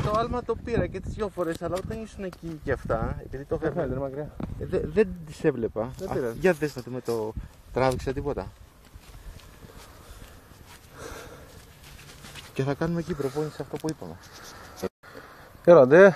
το άλμα το πήρα και τις 2 φορές, αλλά όταν ήσουν εκεί και αυτά, επειδή το φαίνεται φέρνω, μακριά. δεν τις έβλεπα. Δεν πειράζει. Για δες να δούμε το τράβηξα τίποτα. Και θα κάνουμε εκεί προπόνηση αυτό που είπαμε. Έλατε.